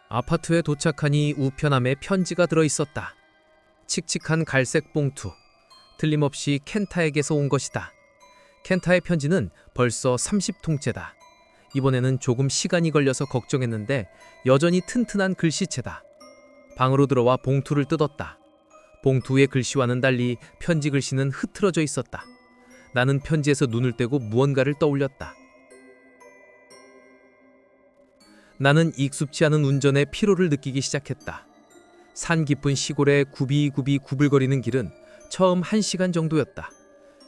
아파트에 도착하니 우편함에 편지가 들어있었다. 칙칙한 갈색 봉투. 틀림없이 켄타에게서 온 것이다. 켄타의 편지는 벌써 30통째다. 이번에는 조금 시간이 걸려서 걱정했는데 여전히 튼튼한 글씨체다. 방으로 들어와 봉투를 뜯었다. 봉투의 글씨와는 달리 편지 글씨는 흐트러져 있었다. 나는 편지에서 눈을 떼고 무언가를 떠올렸다. 나는 익숙치 않은 운전에 피로를 느끼기 시작했다. 산 깊은 시골의 굽이굽이 구불거리는 길은 처음 1시간 정도였다.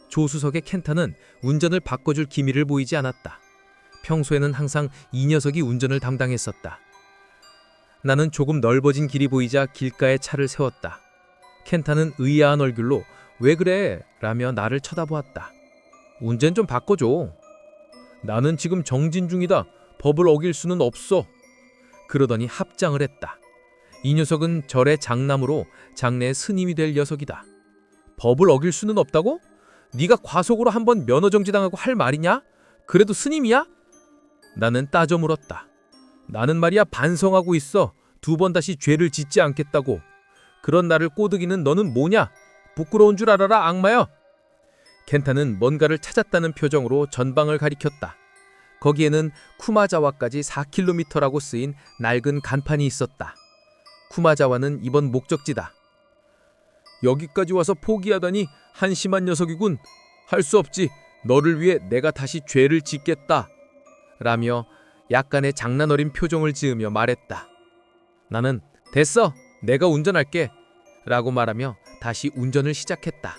조수석의 켄타는 운전을 바꿔줄 기미를 보이지 않았다. 평소에는 항상 이 녀석이 운전을 담당했었다. 나는 조금 넓어진 길이 보이자 길가에 차를 세웠다. 켄타는 의아한 얼굴로 "왜 그래?" 라며 나를 쳐다보았다. "운전 좀 바꿔줘." "나는 지금 정진 중이다. 법을 어길 수는 없어." 그러더니 합장을 했다. 이 녀석은 절의 장남으로 장래의 스님이 될 녀석이다. 법을 어길 수는 없다고? 네가 과속으로 한번 면허정지당하고 할 말이냐? 그래도 스님이야? 나는 따져 물었다. "나는 말이야 반성하고 있어. 2번 다시 죄를 짓지 않겠다고. 그런 나를 꼬드기는 너는 뭐냐? 부끄러운 줄 알아라 악마여." 켄타는 뭔가를 찾았다는 표정으로 전방을 가리켰다. 거기에는 쿠마자와까지 4km라고 쓰인 낡은 간판이 있었다. 쿠마자와는 이번 목적지다. "여기까지 와서 포기하다니 한심한 녀석이군. 할 수 없지. 너를 위해 내가 다시 죄를 짓겠다." 라며 약간의 장난 어린 표정을 지으며 말했다. 나는 "됐어. 내가 운전할게." 라고 말하며 다시 운전을 시작했다.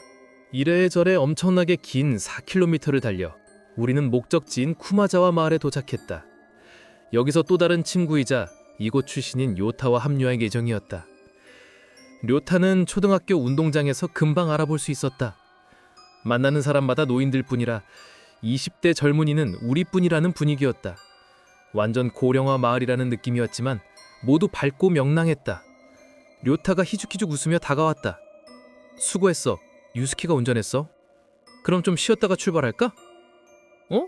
이래저래 엄청나게 긴 4km를 달려 우리는 목적지인 쿠마자와 마을에 도착했다. 여기서 또 다른 친구이자 이곳 출신인 료타와 합류할 예정이었다. 료타는 초등학교 운동장에서 금방 알아볼 수 있었다. 만나는 사람마다 노인들 뿐이라 20대 젊은이는 우리뿐이라는 분위기였다. 완전 고령화 마을이라는 느낌이었지만 모두 밝고 명랑했다. 료타가 희죽희죽 웃으며 다가왔다. "수고했어. 유스키가 운전했어. 그럼 좀 쉬었다가 출발할까?" "어?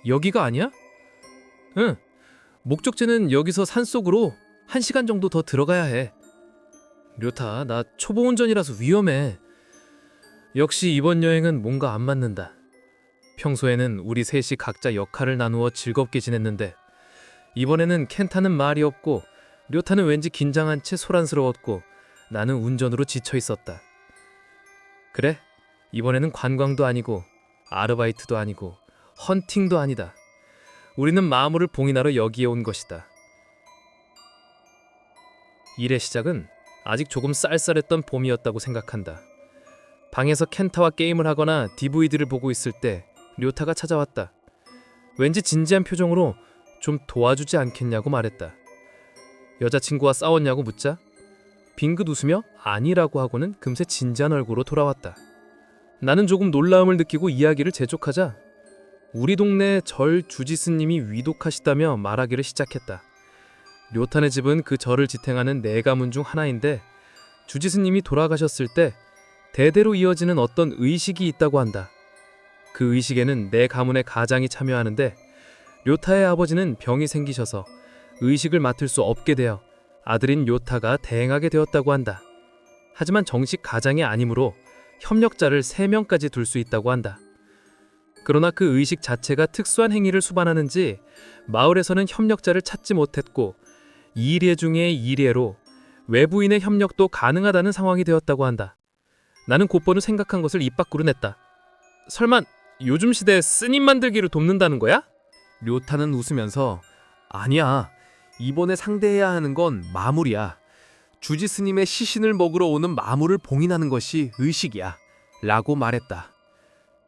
여기가 아니야?" "응. 목적지는 여기서 산속으로 1시간 정도 더 들어가야 해." "료타, 나 초보 운전이라서 위험해." 역시 이번 여행은 뭔가 안 맞는다. 평소에는 우리 셋이 각자 역할을 나누어 즐겁게 지냈는데 이번에는 켄타는 말이 없고 료타는 왠지 긴장한 채 소란스러웠고 나는 운전으로 지쳐 있었다. 그래, 이번에는 관광도 아니고 아르바이트도 아니고 헌팅도 아니다. 우리는 마물을 봉인하러 여기에 온 것이다. 일의 시작은 아직 조금 쌀쌀했던 봄이었다고 생각한다. 방에서 켄타와 게임을 하거나 DVD를 보고 있을 때 료타가 찾아왔다. 왠지 진지한 표정으로 "좀 도와주지 않겠냐고 말했다. 여자친구와 싸웠냐고 묻자 빙긋 웃으며 아니라고 하고는 금세 진지한 얼굴로 돌아왔다. 나는 조금 놀라움을 느끼고 이야기를 재촉하자 우리 동네 절 주지스님이 위독하시다며 말하기를 시작했다. 료타네 집은 그 절을 지탱하는 4가문 중 하나인데 주지스님이 돌아가셨을 때 대대로 이어지는 어떤 의식이 있다고 한다. 그 의식에는 4가문의 가장이 참여하는데 료타의 아버지는 병이 생기셔서 의식을 맡을 수 없게 되어 아들인 료타가 대행하게 되었다고 한다. 하지만 정식 가장이 아니므로 협력자를 3명까지 둘 수 있다고 한다. 그러나 그 의식 자체가 특수한 행위를 수반하는지 마을에서는 협력자를 찾지 못했고 2례 중에 2례로 외부인의 협력도 가능하다는 상황이 되었다고 한다. 나는 곧바로 생각한 것을 입 밖으로 냈다. "설마 요즘 시대에 스님 만들기를 돕는다는 거야?" 료타는 웃으면서 "아니야. 이번에 상대해야 하는 건 마물이야. 주지 스님의 시신을 먹으러 오는 마물을 봉인하는 것이 의식이야." 라고 말했다.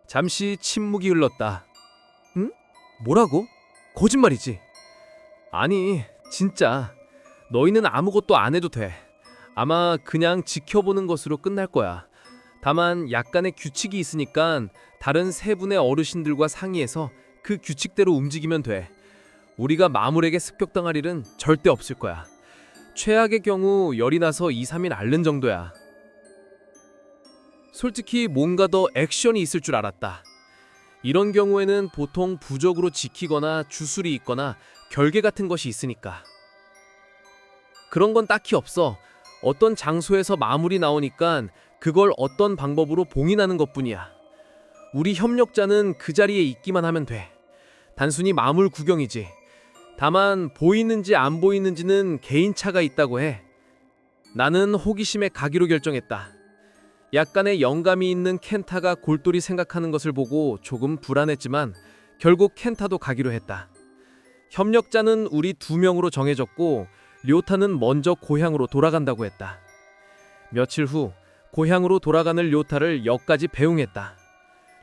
잠시 침묵이 흘렀다. "응? 뭐라고? 거짓말이지?" "아니, 진짜. 너희는 아무것도 안 해도 돼. 아마 그냥 지켜보는 것으로 끝날 거야. 다만 약간의 규칙이 있으니까 다른 3분의 어르신들과 상의해서 그 규칙대로 움직이면 돼. 우리가 마물에게 습격당할 일은 절대 없을 거야. 최악의 경우 열이 나서 2-3일 앓는 정도야." 솔직히 뭔가 더 액션이 있을 줄 알았다. 이런 경우에는 보통 부적으로 지키거나 주술이 있거나 결계 같은 것이 있으니까. 그런 건 딱히 없어. 어떤 장소에서 마물이 나오니까 그걸 어떤 방법으로 봉인하는 것뿐이야. 우리 협력자는 그 자리에 있기만 하면 돼. 단순히 마물 구경이지. 다만 보이는지 안 보이는지는 개인차가 있다고 해. 나는 호기심에 가기로 결정했다. 약간의 영감이 있는 켄타가 골똘히 생각하는 것을 보고 조금 불안했지만 결국 켄타도 가기로 했다. 협력자는 우리 2명으로 정해졌고 료타는 먼저 고향으로 돌아간다고 했다. 며칠 후 고향으로 돌아가는 료타를 역까지 배웅했다.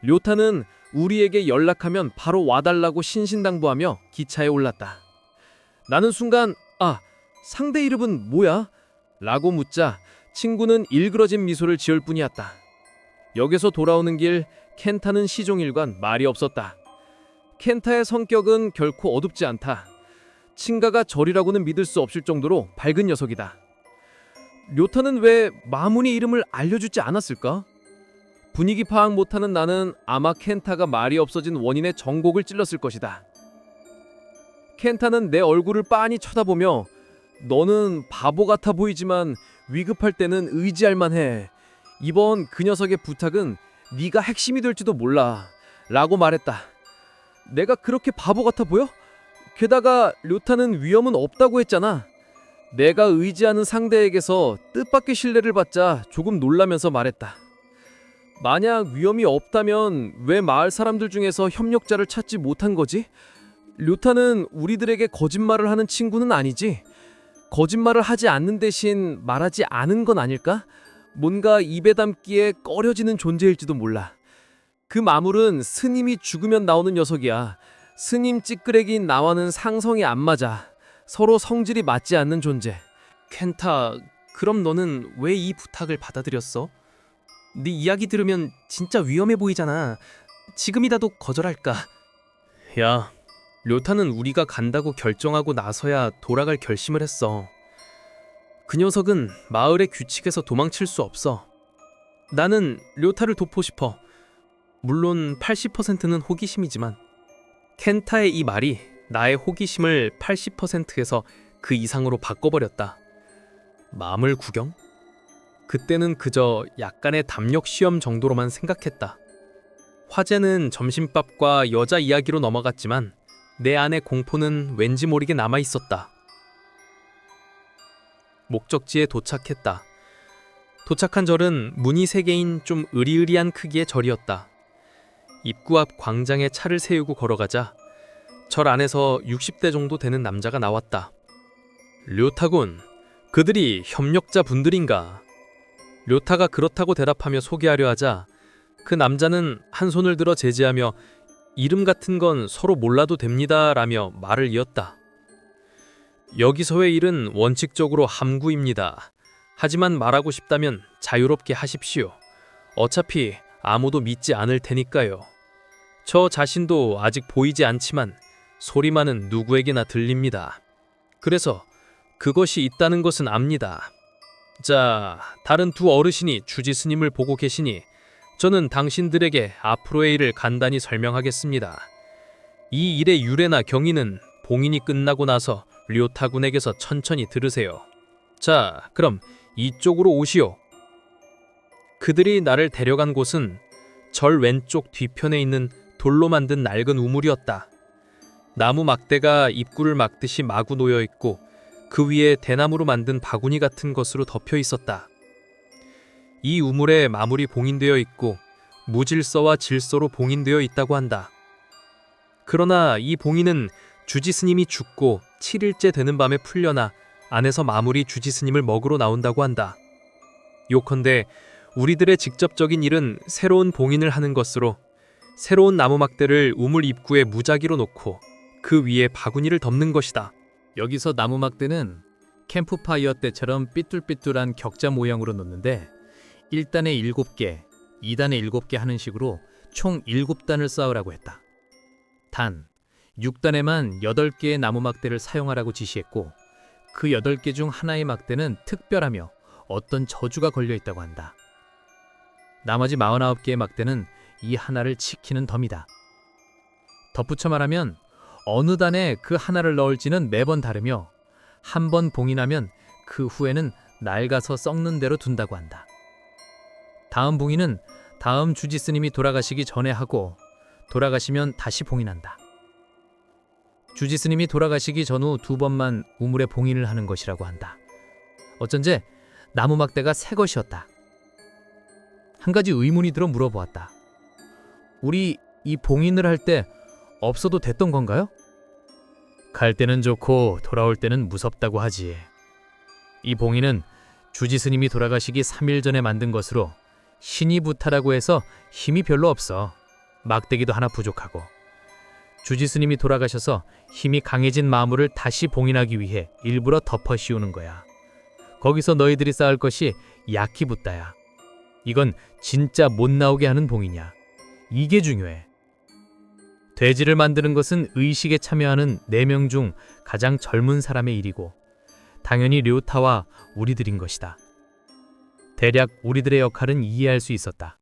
료타는 우리에게 연락하면 바로 와달라고 신신당부하며 기차에 올랐다. 나는 순간 상대 이름은 뭐야? 라고 묻자 친구는 일그러진 미소를 지을 뿐이었다. 역에서 돌아오는 길 켄타는 시종일관 말이 없었다. 켄타의 성격은 결코 어둡지 않다. 친가가 절이라고는 믿을 수 없을 정도로 밝은 녀석이다. 료타는 왜 마문의 이름을 알려주지 않았을까? 분위기 파악 못하는 나는 아마 켄타가 말이 없어진 원인의 정곡을 찔렀을 것이다. 켄타는 내 얼굴을 빤히 쳐다보며 너는 바보 같아 보이지만 위급할 때는 의지할 만해. 이번 그 녀석의 부탁은 네가 핵심이 될지도 몰라. 라고 말했다. 내가 그렇게 바보 같아 보여? 게다가 료타는 위험은 없다고 했잖아. 내가 의지하는 상대에게서 뜻밖의 신뢰를 받자 조금 놀라면서 말했다. 만약 위험이 없다면 왜 마을 사람들 중에서 협력자를 찾지 못한 거지? 료타는 우리들에게 거짓말을 하는 친구는 아니지? 거짓말을 하지 않는 대신 말하지 않은 건 아닐까? 뭔가 입에 담기에 꺼려지는 존재일지도 몰라. 그 마물은 스님이 죽으면 나오는 녀석이야. 스님 찌끄레기인 나와는 상성이 안 맞아. 서로 성질이 맞지 않는 존재. 켄타, 그럼 너는 왜 이 부탁을 받아들였어? 네 이야기 들으면 진짜 위험해 보이잖아. 지금이라도 거절할까? 야, 료타는 우리가 간다고 결정하고 나서야 돌아갈 결심을 했어. 그 녀석은 마을의 규칙에서 도망칠 수 없어. 나는 료타를 돕고 싶어. 물론 80%는 호기심이지만. 켄타의 이 말이 나의 호기심을 80%에서 그 이상으로 바꿔버렸다. 마물 구경? 그때는 그저 약간의 담력 시험 정도로만 생각했다. 화제는 점심밥과 여자 이야기로 넘어갔지만 내 안의 공포는 왠지 모르게 남아있었다. 목적지에 도착했다. 도착한 절은 문이 3개인 좀 으리으리한 크기의 절이었다. 입구 앞 광장에 차를 세우고 걸어가자 절 안에서 60대 정도 되는 남자가 나왔다. 료타군, 그들이 협력자 분들인가? 료타가 그렇다고 대답하며 소개하려 하자 그 남자는 한 손을 들어 제지하며 이름 같은 건 서로 몰라도 됩니다 라며 말을 이었다. 여기서의 일은 원칙적으로 함구입니다. 하지만 말하고 싶다면 자유롭게 하십시오. 어차피 아무도 믿지 않을 테니까요. 저 자신도 아직 보이지 않지만 소리만은 누구에게나 들립니다. 그래서 그것이 있다는 것은 압니다. 자, 다른 2 어르신이 주지 스님을 보고 계시니 저는 당신들에게 앞으로의 일을 간단히 설명하겠습니다. 이 일의 유래나 경위는 봉인이 끝나고 나서 료타군에게서 천천히 들으세요. 자, 그럼 이쪽으로 오시오. 그들이 나를 데려간 곳은 절 왼쪽 뒤편에 있는 돌로 만든 낡은 우물이었다. 나무 막대가 입구를 막듯이 마구 놓여 있고 그 위에 대나무로 만든 바구니 같은 것으로 덮여 있었다. 이 우물에 마물이 봉인되어 있고 무질서와 질서로 봉인되어 있다고 한다. 그러나 이 봉인은 주지 스님이 죽고 7일째 되는 밤에 풀려나 안에서 마물이 주지 스님을 먹으러 나온다고 한다. 요컨대 우리들의 직접적인 일은 새로운 봉인을 하는 것으로 새로운 나무 막대를 우물 입구에 무작위로 놓고 그 위에 바구니를 덮는 것이다. 여기서 나무 막대는 캠프파이어 때처럼 삐뚤삐뚤한 격자 모양으로 놓는데 1단에 7개, 2단에 7개 하는 식으로 총 7단을 쌓으라고 했다. 단, 6단에만 8개의 나무 막대를 사용하라고 지시했고 그 8개 중 하나의 막대는 특별하며 어떤 저주가 걸려 있다고 한다. 나머지 49개의 막대는 이 하나를 지키는 덤이다. 덧붙여 말하면 어느 단에 그 하나를 넣을지는 매번 다르며 한 번 봉인하면 그 후에는 낡아서 썩는 대로 둔다고 한다. 다음 봉인은 다음 주지 스님이 돌아가시기 전에 하고 돌아가시면 다시 봉인한다. 주지 스님이 돌아가시기 전후 2번만 우물에 봉인을 하는 것이라고 한다. 어쩐지 나무 막대가 새 것이었다. 한 가지 의문이 들어 물어보았다. 우리 이 봉인을 할 때 없어도 됐던 건가요? 갈 때는 좋고 돌아올 때는 무섭다고 하지. 이 봉인은 주지 스님이 돌아가시기 3일 전에 만든 것으로 신이 부타라고 해서 힘이 별로 없어. 막대기도 하나 부족하고. 주지 스님이 돌아가셔서 힘이 강해진 마물을 다시 봉인하기 위해 일부러 덮어 씌우는 거야. 거기서 너희들이 쌓을 것이 야키 부타야. 이건 진짜 못 나오게 하는 봉이냐. 이게 중요해. 돼지를 만드는 것은 의식에 참여하는 4명 중 가장 젊은 사람의 일이고 당연히 료타와 우리들인 것이다. 대략 우리들의 역할은 이해할 수 있었다.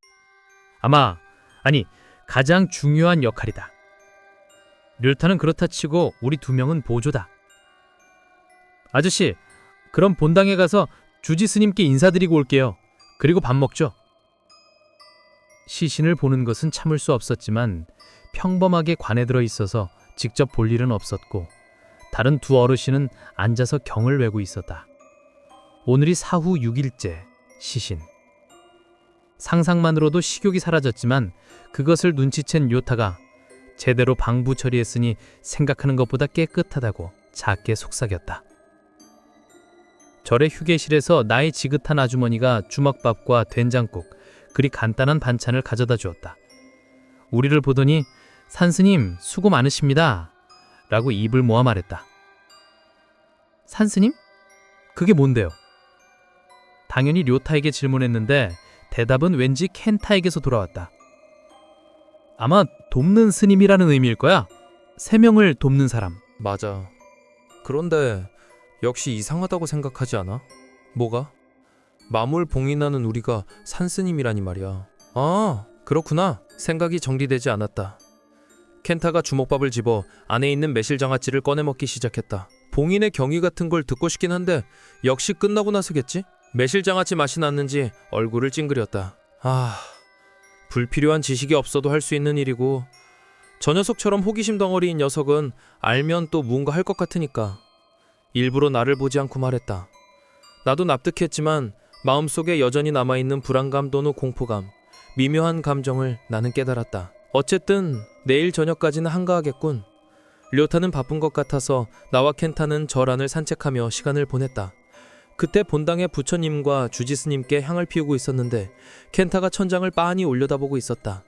아니 가장 중요한 역할이다. 료타는 그렇다 치고 우리 2명은 보조다. 아저씨, 그럼 본당에 가서 주지 스님께 인사드리고 올게요. 그리고 밥 먹죠. 시신을 보는 것은 참을 수 없었지만 평범하게 관에 들어 있어서 직접 볼 일은 없었고 다른 2 어르신은 앉아서 경을 외고 있었다. 오늘이 사후 6일째 시신. 상상만으로도 식욕이 사라졌지만 그것을 눈치챈 요타가 제대로 방부 처리했으니 생각하는 것보다 깨끗하다고 작게 속삭였다. 절의 휴게실에서 나이 지긋한 아주머니가 주먹밥과 된장국, 그리 간단한 반찬을 가져다 주었다. 우리를 보더니 산스님 수고 많으십니다 라고 입을 모아 말했다. 산스님? 그게 뭔데요? 당연히 료타에게 질문했는데 대답은 왠지 켄타에게서 돌아왔다. 아마 돕는 스님이라는 의미일 거야. 3명을 돕는 사람. 맞아. 그런데 역시 이상하다고 생각하지 않아? 뭐가? 마물 봉인하는 우리가 산스님이라니 말이야. 아, 그렇구나. 생각이 정리되지 않았다. 켄타가 주먹밥을 집어 안에 있는 매실장아찌를 꺼내 먹기 시작했다. 봉인의 경위 같은 걸 듣고 싶긴 한데 역시 끝나고 나서겠지? 매실장아찌 맛이 났는지 얼굴을 찡그렸다. 불필요한 지식이 없어도 할 수 있는 일이고 저 녀석처럼 호기심 덩어리인 녀석은 알면 또 무언가 할 것 같으니까 일부러 나를 보지 않고 말했다. 나도 납득했지만 마음속에 여전히 남아있는 불안감 또는 공포감, 미묘한 감정을 나는 깨달았다. 어쨌든 내일 저녁까지는 한가하겠군. 료타는 바쁜 것 같아서 나와 켄타는 절 안을 산책하며 시간을 보냈다. 그때 본당의 부처님과 주지스님께 향을 피우고 있었는데 켄타가 천장을 빤히 올려다보고 있었다.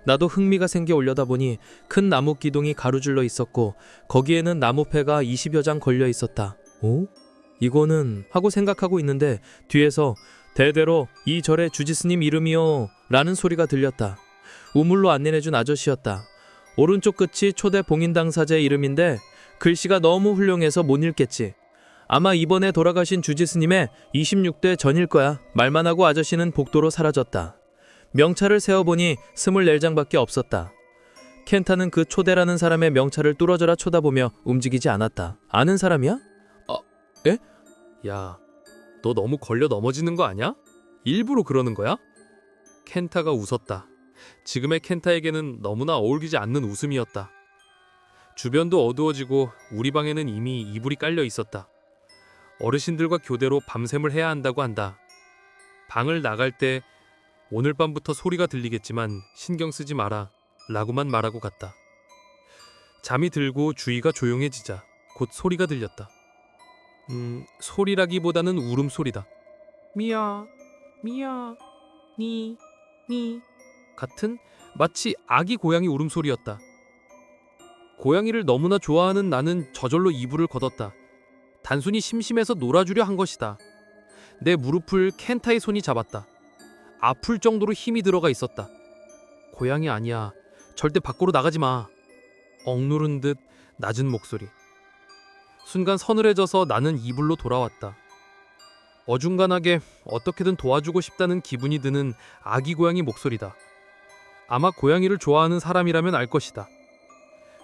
나도 흥미가 생겨 올려다보니 큰 나무 기둥이 가로질러 있었고 거기에는 나무패가 20여 장 걸려 있었다. 오? 이거는 하고 생각하고 있는데 뒤에서 대대로 이 절의 주지스님 이름이요 라는 소리가 들렸다. 우물로 안내해준 아저씨였다. 오른쪽 끝이 초대 봉인당사자의 이름인데 글씨가 너무 훌륭해서 못 읽겠지. 아마 이번에 돌아가신 주지스님의 26대 전일 거야. 말만 하고 아저씨는 복도로 사라졌다. 명찰을 세어보니 24장밖에 없었다. 켄타는 그 초대라는 사람의 명찰을 뚫어져라 쳐다보며 움직이지 않았다. 아는 사람이야? 에? 야, 너 너무 걸려 넘어지는 거 아니야? 일부러 그러는 거야? 켄타가 웃었다. 지금의 켄타에게는 너무나 어울리지 않는 웃음이었다. 주변도 어두워지고 우리 방에는 이미 이불이 깔려 있었다. 어르신들과 교대로 밤샘을 해야 한다고 한다. 방을 나갈 때 오늘 밤부터 소리가 들리겠지만 신경 쓰지 마라 라고만 말하고 갔다. 잠이 들고 주위가 조용해지자 곧 소리가 들렸다. 소리라기보다는 울음소리다. 미야, 미야, 니 같은 마치 아기 고양이 울음소리였다. 고양이를 너무나 좋아하는 나는 저절로 이불을 걷었다. 단순히 심심해서 놀아주려 한 것이다. 내 무릎을 켄타의 손이 잡았다. 아플 정도로 힘이 들어가 있었다. 고양이 아니야. 절대 밖으로 나가지 마. 억누른 듯 낮은 목소리. 순간 서늘해져서 나는 이불로 돌아왔다. 어중간하게 어떻게든 도와주고 싶다는 기분이 드는 아기 고양이 목소리다. 아마 고양이를 좋아하는 사람이라면 알 것이다.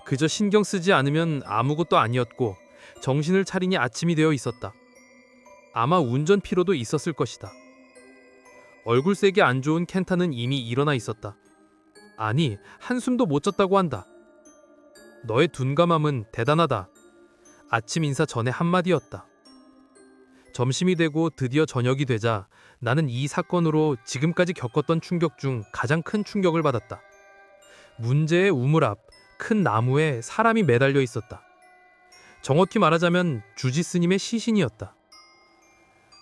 그저 신경 쓰지 않으면 아무것도 아니었고 정신을 차리니 아침이 되어 있었다. 아마 운전 피로도 있었을 것이다. 얼굴색이 안 좋은 켄타는 이미 일어나 있었다. 아니, 한숨도 못 잤다고 한다. 너의 둔감함은 대단하다. 아침 인사 전에 한마디였다. 점심이 되고 드디어 저녁이 되자 나는 이 사건으로 지금까지 겪었던 충격 중 가장 큰 충격을 받았다. 문제의 우물 앞 큰 나무에 사람이 매달려 있었다. 정확히 말하자면 주지 스님의 시신이었다.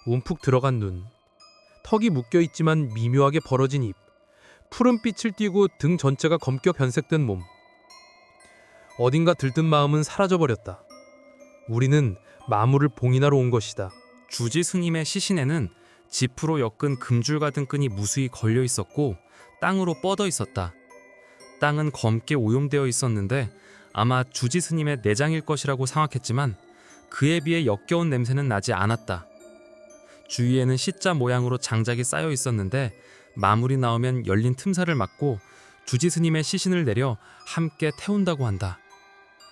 움푹 들어간 눈, 턱이 묶여 있지만 미묘하게 벌어진 입, 푸른 빛을 띠고 등 전체가 검게 변색된 몸. 어딘가 들뜬 마음은 사라져버렸다. 우리는 마물을 봉인하러 온 것이다. 주지 스님의 시신에는 지프로 엮은 금줄 같은 끈이 무수히 걸려 있었고 땅으로 뻗어 있었다. 땅은 검게 오염되어 있었는데 아마 주지 스님의 내장일 것이라고 생각했지만 그에 비해 역겨운 냄새는 나지 않았다. 주위에는 C자 모양으로 장작이 쌓여 있었는데 마물이 나오면 열린 틈사를 막고 주지 스님의 시신을 내려 함께 태운다고 한다.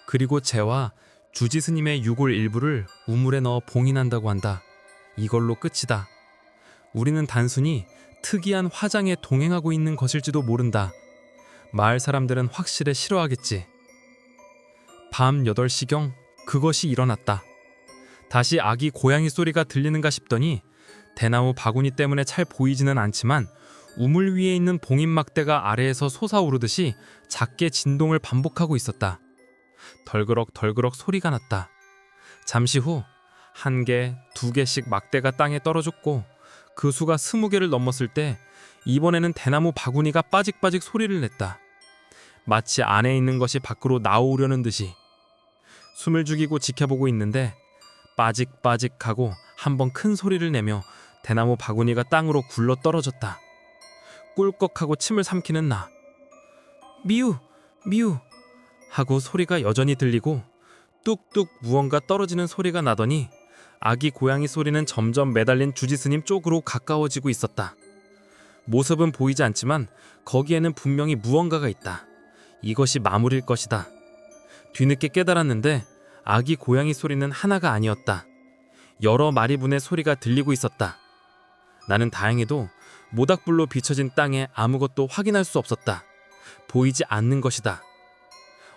그리고 재와 주지 스님의 유골 일부를 우물에 넣어 봉인한다고 한다. 이걸로 끝이다. 우리는 단순히 특이한 화장에 동행하고 있는 것일지도 모른다. 마을 사람들은 확실히 싫어하겠지. 밤 8시경 그것이 일어났다. 다시 아기 고양이 소리가 들리는가 싶더니 대나무 바구니 때문에 잘 보이지는 않지만 우물 위에 있는 봉인 막대가 아래에서 솟아오르듯이 작게 진동을 반복하고 있었다. 덜그럭 덜그럭 소리가 났다. 잠시 후 1개, 2개씩 막대가 땅에 떨어졌고 그 수가 20개를 넘었을 때 이번에는 대나무 바구니가 빠직빠직 소리를 냈다. 마치 안에 있는 것이 밖으로 나오려는 듯이. 숨을 죽이고 지켜보고 있는데 빠직빠직하고 한번 큰 소리를 내며 대나무 바구니가 땅으로 굴러 떨어졌다. 꿀꺽하고 침을 삼키는 나. 미우! 미우! 하고 소리가 여전히 들리고 뚝뚝 무언가 떨어지는 소리가 나더니 아기 고양이 소리는 점점 매달린 주지스님 쪽으로 가까워지고 있었다. 모습은 보이지 않지만 거기에는 분명히 무언가가 있다. 이것이 마물일 것이다. 뒤늦게 깨달았는데 아기 고양이 소리는 하나가 아니었다. 여러 마리분의 소리가 들리고 있었다. 나는 다행히도 모닥불로 비춰진 땅에 아무것도 확인할 수 없었다. 보이지 않는 것이다.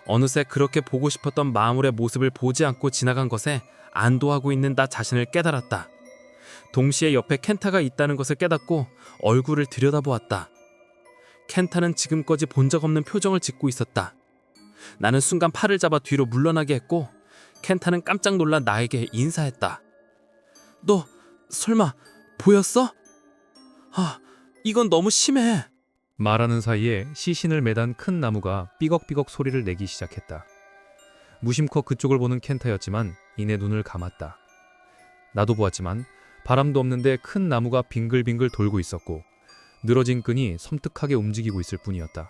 어느새 그렇게 보고 싶었던 마물의 모습을 보지 않고 지나간 것에 안도하고 있는 나 자신을 깨달았다. 동시에 옆에 켄타가 있다는 것을 깨닫고 얼굴을 들여다보았다. 켄타는 지금까지 본 적 없는 표정을 짓고 있었다. 나는 순간 팔을 잡아 뒤로 물러나게 했고 켄타는 깜짝 놀라 나에게 인사했다. 너 설마 보였어? 아, 이건 너무 심해. 말하는 사이에 시신을 매단 큰 나무가 삐걱삐걱 소리를 내기 시작했다. 무심코 그쪽을 보는 켄타였지만 이내 눈을 감았다. 나도 보았지만 바람도 없는데 큰 나무가 빙글빙글 돌고 있었고 늘어진 끈이 섬뜩하게 움직이고 있을 뿐이었다.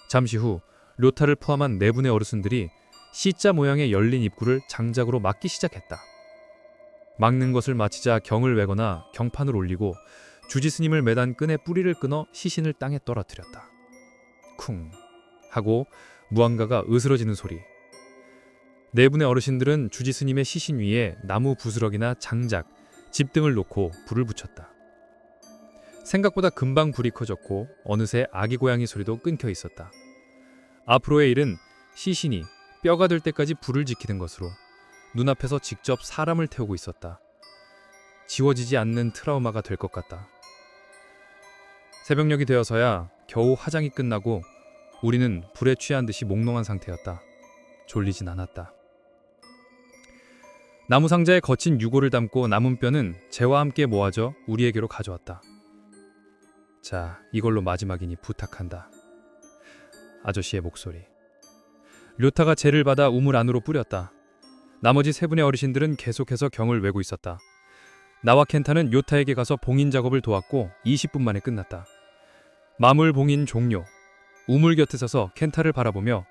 잠시 후 료타를 포함한 4분의 어르신들이 C자 모양의 열린 입구를 장작으로 막기 시작했다. 막는 것을 마치자 경을 외거나 경판을 올리고 주지스님을 매단 끈의 뿌리를 끊어 시신을 땅에 떨어뜨렸다. 쿵 하고 무언가가 으스러지는 소리. 4분의 어르신들은 주지스님의 시신 위에 나무 부스러기나 장작, 집 등을 놓고 불을 붙였다. 생각보다 금방 불이 커졌고 어느새 아기 고양이 소리도 끊겨 있었다. 앞으로의 일은 시신이 뼈가 될 때까지 불을 지키는 것으로 눈앞에서 직접 사람을 태우고 있었다. 지워지지 않는 트라우마가 될 것 같다. 새벽녘이 되어서야 겨우 화장이 끝나고 우리는 불에 취한 듯이 몽롱한 상태였다. 졸리진 않았다. 나무 상자에 거친 유골을 담고 남은 뼈는 재와 함께 모아져 우리에게로 가져왔다. 자, 이걸로 마지막이니 부탁한다. 아저씨의 목소리. 료타가 재를 받아 우물 안으로 뿌렸다. 나머지 3분의 어르신들은 계속해서 경을 외고 있었다. 나와 켄타는 요타에게 가서 봉인 작업을 도왔고 20분 만에 끝났다. 마물 봉인 종료. 우물 곁에 서서 켄타를 바라보며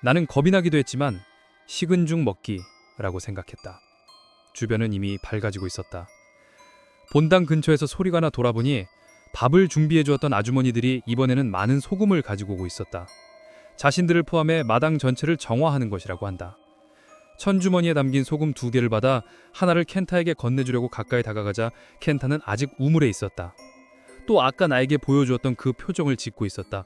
나는 겁이 나기도 했지만 식은 죽 먹기라고 생각했다. 주변은 이미 밝아지고 있었다. 본당 근처에서 소리가 나 돌아보니 밥을 준비해 주었던 아주머니들이 이번에는 많은 소금을 가지고 오고 있었다. 자신들을 포함해 마당 전체를 정화하는 것이라고 한다. 천주머니에 담긴 소금 2개를 받아 하나를 켄타에게 건네주려고 가까이 다가가자 켄타는 아직 우물에 있었다. 또 아까 나에게 보여주었던 그 표정을 짓고 있었다.